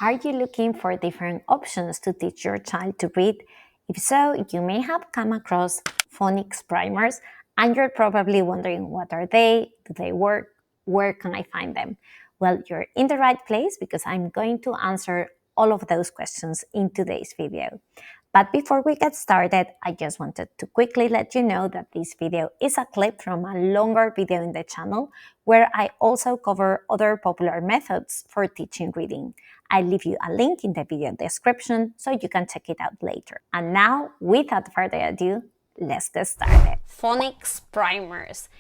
Are you looking for different options to teach your child to read? If so, you may have come across phonics primers and you're probably wondering, what are they? Do they work? Where can I find them? Well, you're in the right place because I'm going to answer all of those questions in today's video. But before we get started, I just wanted to quickly let you know that this video is a clip from a longer video in the channel where I also cover other popular methods for teaching reading. I'll leave you a link in the video description so you can check it out later. And now, without further ado, let's get started. Phonics primers.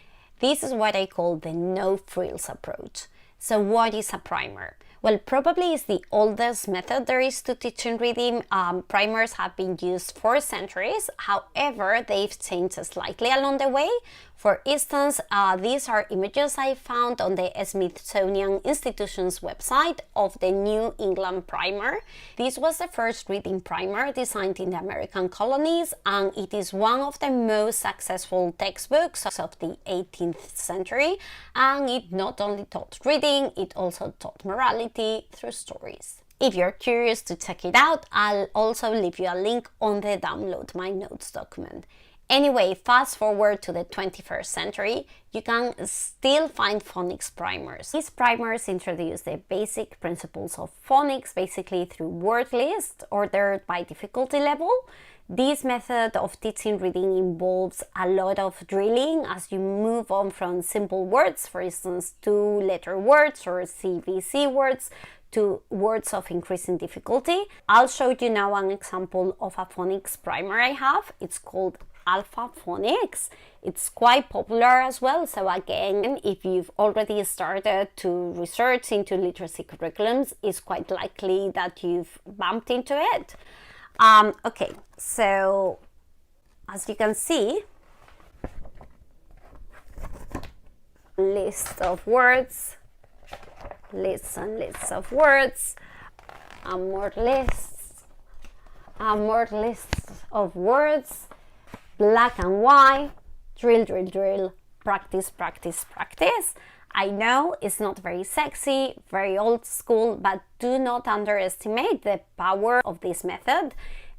This is what I call the no-frills approach. So what is a primer? Well, probably it's the oldest method there is to teaching reading. Primers have been used for centuries. However, they've changed slightly along the way. For instance, these are images I found on the Smithsonian Institution's website of the New England Primer. This was the first reading primer designed in the American colonies, and it is one of the most successful textbooks of the 18th century. And it not only taught reading, it also taught morality through stories. If you're curious to check it out, I'll also leave you a link on the Download My Notes document. Anyway, fast forward to the 21st century, you can still find phonics primers. These primers introduce the basic principles of phonics, basically through word lists ordered by difficulty level. This method of teaching reading involves a lot of drilling as you move on from simple words, for instance, two-letter words or CVC words, to words of increasing difficulty. I'll show you now an example of a phonics primer I have. It's called Alpha Phonics. It's quite popular as well, so again, if you've already started to research into literacy curriculums, it's quite likely that you've bumped into it. Okay, so as you can see, list of words, lists and lists of words, and more lists of words, black and white, drill, drill, drill, practice, practice, practice. I know it's not very sexy, very old school, but do not underestimate the power of this method.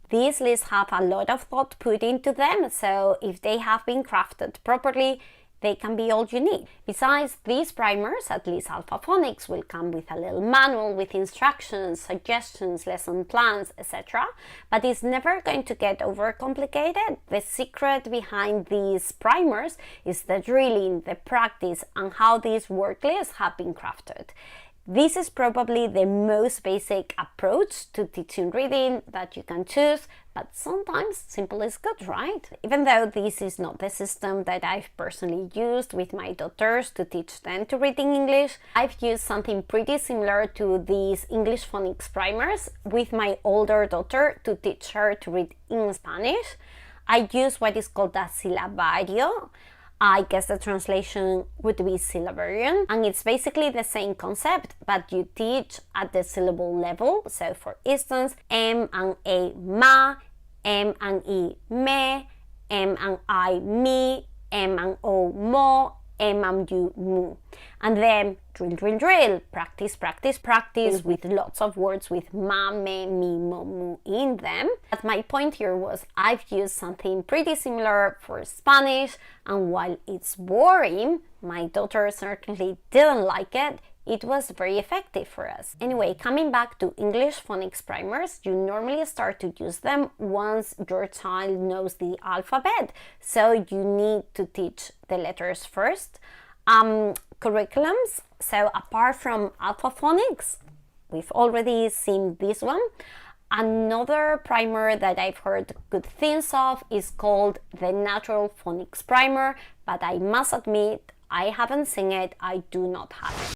These lists have a lot of thought put into them, so if they have been crafted properly, they can be all you need. Besides, these primers, at least Alpha Phonics, will come with a little manual with instructions, suggestions, lesson plans, etc. But it's never going to get overcomplicated. The secret behind these primers is the drilling, the practice, and how these word lists have been crafted. This is probably the most basic approach to teaching reading that you can choose, but sometimes simple is good, right? Even though this is not the system that I've personally used with my daughters to teach them to read in English, I've used something pretty similar to these English phonics primers with my older daughter to teach her to read in Spanish. I use what is called a syllabario. I guess the translation would be syllabarium, and it's basically the same concept, but you teach at the syllable level. So for instance, M and A, ma, M and E, me, M and I, me, M and O, mo, M and U, mu. And then drill, drill, drill, practice, practice, practice with lots of words with ma, me, mi, mo, mu in them. But my point here was I've used something pretty similar for Spanish, and while it's boring, my daughter certainly didn't like it. It was very effective for us. Anyway, coming back to English phonics primers, you normally start to use them once your child knows the alphabet. So you need to teach the letters first. Curriculums, so apart from Alpha Phonics, we've already seen this one. Another primer that I've heard good things of is called the Natural Phonics Primer, but I must admit I haven't seen it, I do not have it.